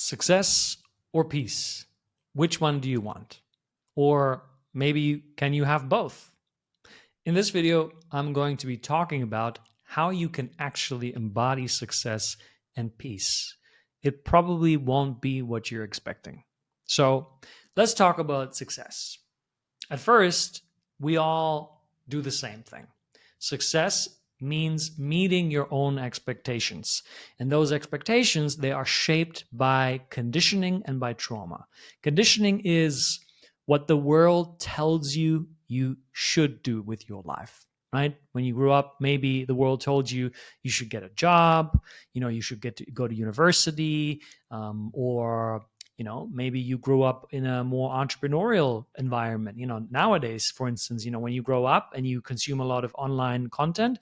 Success or peace? Which one do you want? Or maybe can you have both? In this video, I'm going to be talking about how you can actually embody success and peace. It probably won't be what you're expecting. So let's talk about success. At first, we all do the same thing. Success means meeting your own expectations. And those expectations, they are shaped by conditioning and by trauma. Conditioning is what the world tells you you should do with your life, right? When you grew up, maybe the world told you you should get a job, you should go to university, or maybe you grew up in a more entrepreneurial environment. Nowadays, for instance, when you grow up and you consume a lot of online content,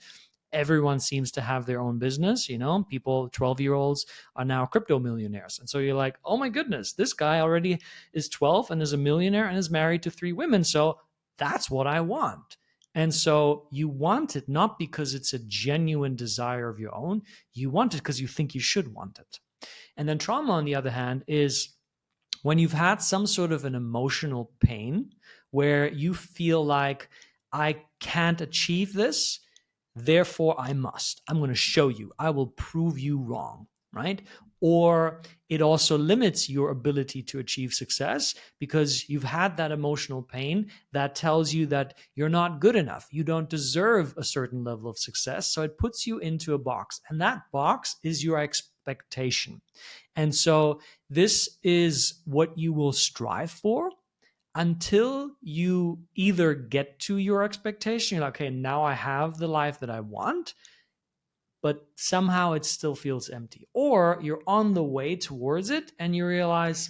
everyone seems to have their own business. People, 12-year-olds are now crypto millionaires. And so you're like, oh my goodness, this guy already is 12 and is a millionaire and is married to 3 women. So that's what I want. And so you want it not because it's a genuine desire of your own. You want it because you think you should want it. And then trauma, on the other hand, is when you've had some sort of an emotional pain where you feel like, I can't achieve this, therefore I must. I'm going to show you. I will prove you wrong, right? Or it also limits your ability to achieve success because you've had that emotional pain that tells you that you're not good enough. You don't deserve a certain level of success. So it puts you into a box, and that box is your expectation. And so this is what you will strive for until you either get to your expectation, you're like, okay, now I have the life that I want, but somehow it still feels empty. Or you're on the way towards it and you realize,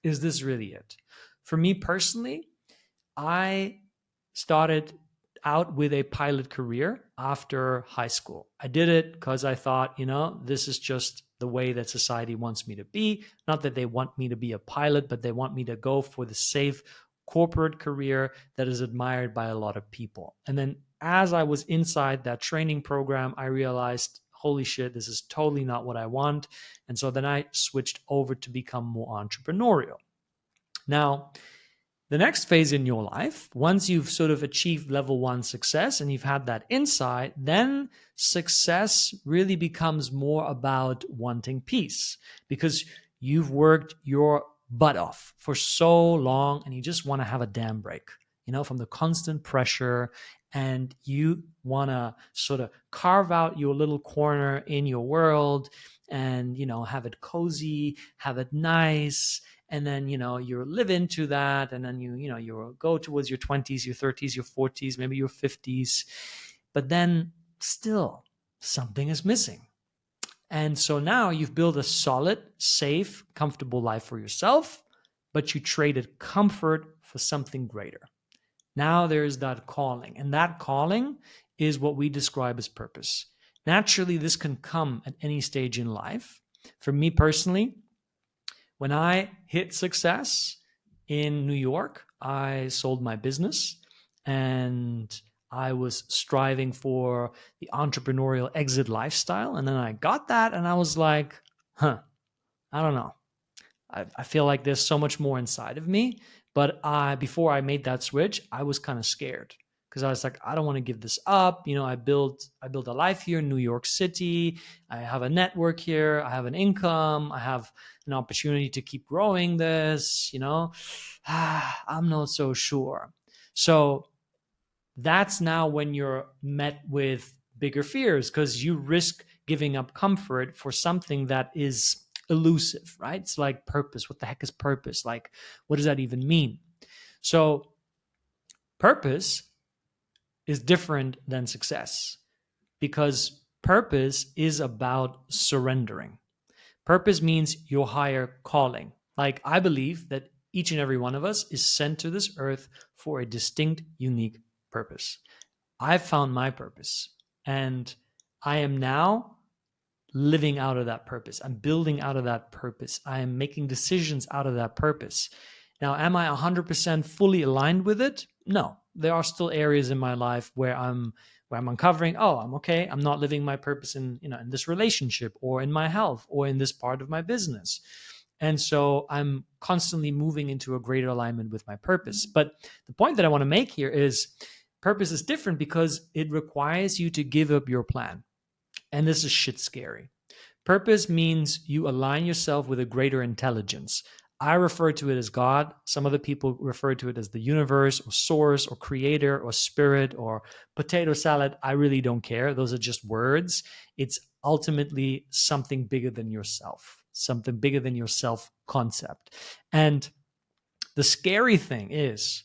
is this really it? For me personally, I started out with a pilot career after high school. I did it because I thought, this is just the way that society wants me to be. Not that they want me to be a pilot, but they want me to go for the safe corporate career that is admired by a lot of people. And then as I was inside that training program, I realized, holy shit, this is totally not what I want. And so then I switched over to become more entrepreneurial. Now, the next phase in your life, once you've sort of achieved level 1 success and you've had that insight, then success really becomes more about wanting peace because you've worked your butt off for so long and you just want to have a damn break, from the constant pressure, and you want to sort of carve out your little corner in your world and, have it cozy, have it nice. And then, you live into that. And then you go towards your 20s, your 30s, your 40s, maybe your 50s. But then still something is missing. And so now you've built a solid, safe, comfortable life for yourself, but you traded comfort for something greater. Now there's that calling. And that calling is what we describe as purpose. Naturally, this can come at any stage in life. For me personally, when I hit success in New York, I sold my business and I was striving for the entrepreneurial exit lifestyle. And then I got that and I was like, I don't know. I feel like there's so much more inside of me. But before I made that switch, I was kind of scared because I was like, I don't want to give this up. I built a life here in New York City. I have a network here. I have an income. I have an opportunity to keep growing this. I'm not so sure. So that's now when you're met with bigger fears because you risk giving up comfort for something that is elusive, right? It's like purpose. What the heck is purpose? Like, what does that even mean? So purpose is different than success because purpose is about surrendering. Purpose means your higher calling. Like, I believe that each and every one of us is sent to this earth for a distinct, unique purpose. I've found my purpose and I am now living out of that purpose. I'm building out of that purpose. I am making decisions out of that purpose. Now, am I 100% fully aligned with it? No. There are still areas in my life where I'm uncovering, I'm okay. I'm not living my purpose in this relationship or in my health or in this part of my business. And so I'm constantly moving into a greater alignment with my purpose. But the point that I want to make here is purpose is different because it requires you to give up your plan. And this is shit scary. Purpose means you align yourself with a greater intelligence. I refer to it as God. Some other people refer to it as the universe or source or creator or spirit or potato salad. I really don't care. Those are just words. It's ultimately something bigger than yourself, something bigger than your self concept. And the scary thing is,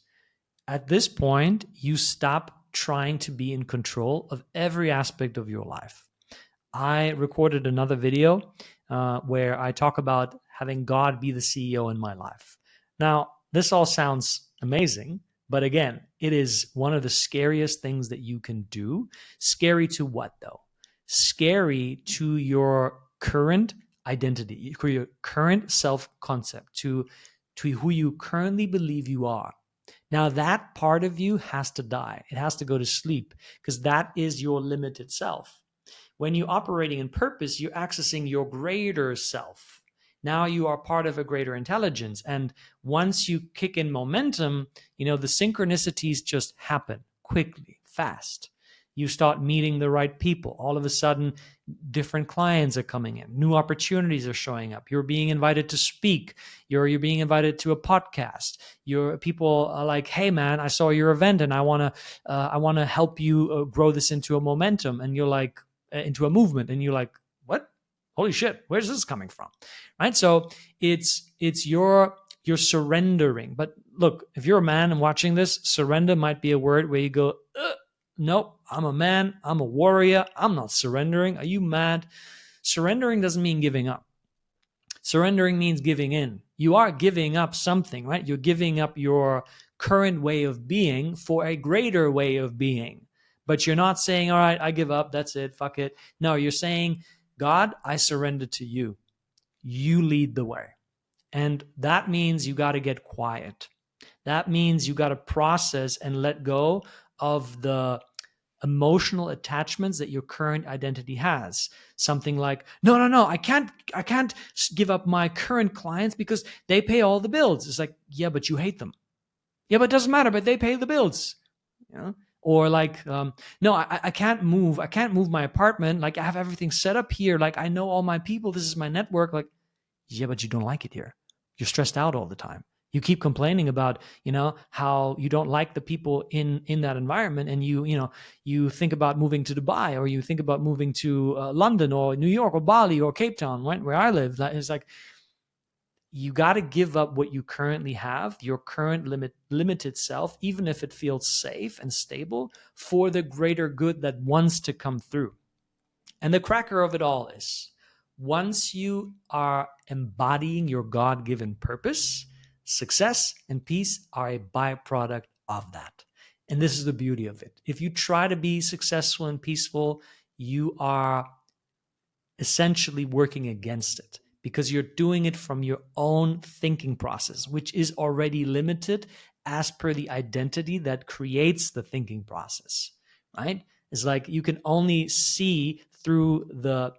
at this point, you stop trying to be in control of every aspect of your life. I recorded another video where I talk about having God be the CEO in my life. Now, this all sounds amazing, but again, it is one of the scariest things that you can do. Scary to what, though? Scary to your current identity, to your current self-concept, to who you currently believe you are. Now, that part of you has to die. It has to go to sleep because that is your limited self. When you're operating in purpose, you're accessing your greater self. Now you are part of a greater intelligence. And once you kick in momentum, the synchronicities just happen quickly, fast. You start meeting the right people. All of a sudden, different clients are coming in. New opportunities are showing up. You're being invited to speak. You're being invited to a podcast. People are like, "Hey, man, I saw your event, and I wanna help you grow this into a momentum." And you're like, into a movement, and you're like, "What? Holy shit! Where's this coming from?" Right? So it's you're surrendering. But look, if you're a man and watching this, surrender might be a word where you go, nope, I'm a man, I'm a warrior, I'm not surrendering. Are you mad? Surrendering doesn't mean giving up. Surrendering means giving in. You are giving up something, right? You're giving up your current way of being for a greater way of being. But you're not saying, all right, I give up, that's it, fuck it. No, you're saying, God, I surrender to you. You lead the way. And that means you got to get quiet. That means you got to process and let go of the emotional attachments that your current identity has. Something like, no, I can't give up my current clients because they pay all the bills. It's like, yeah, but you hate them. Yeah, but it doesn't matter, but they pay the bills. Or like, no, I can't move. I can't move my apartment. Like, I have everything set up here. Like, I know all my people. This is my network. Like, yeah, but you don't like it here. You're stressed out all the time. You keep complaining about, how you don't like the people in that environment, and you think about moving to Dubai, or you think about moving to London or New York or Bali or Cape Town, right, where I live. It's like, you got to give up what you currently have, your current limited self, even if it feels safe and stable, for the greater good that wants to come through. And the cracker of it all is, once you are embodying your God-given purpose, success and peace are a byproduct of that. And this is the beauty of it. If you try to be successful and peaceful, you are essentially working against it, because you're doing it from your own thinking process, which is already limited as per the identity that creates the thinking process, right? It's like you can only see through the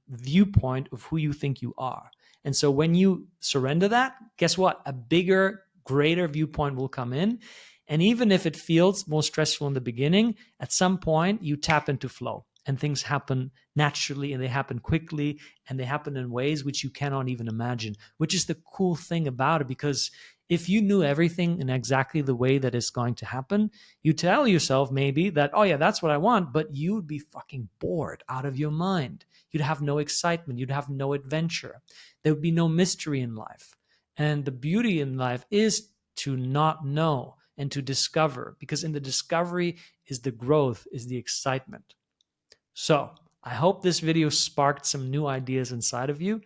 viewpoint of who you think you are. And so when you surrender that, guess what? A bigger, greater viewpoint will come in. And even if it feels more stressful in the beginning, at some point you tap into flow and things happen naturally, and they happen quickly, and they happen in ways which you cannot even imagine, which is the cool thing about it. Because if you knew everything in exactly the way that it's going to happen, you tell yourself maybe that, oh yeah, that's what I want, but you'd be fucking bored out of your mind. You'd have no excitement. You'd have no adventure. There would be no mystery in life. And the beauty in life is to not know and to discover, because in the discovery is the growth, is the excitement. So I hope this video sparked some new ideas inside of you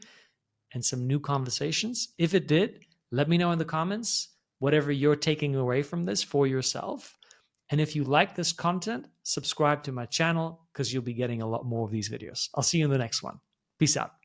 and some new conversations. If it did, let me know in the comments whatever you're taking away from this for yourself. And if you like this content, subscribe to my channel, because you'll be getting a lot more of these videos. I'll see you in the next one. Peace out.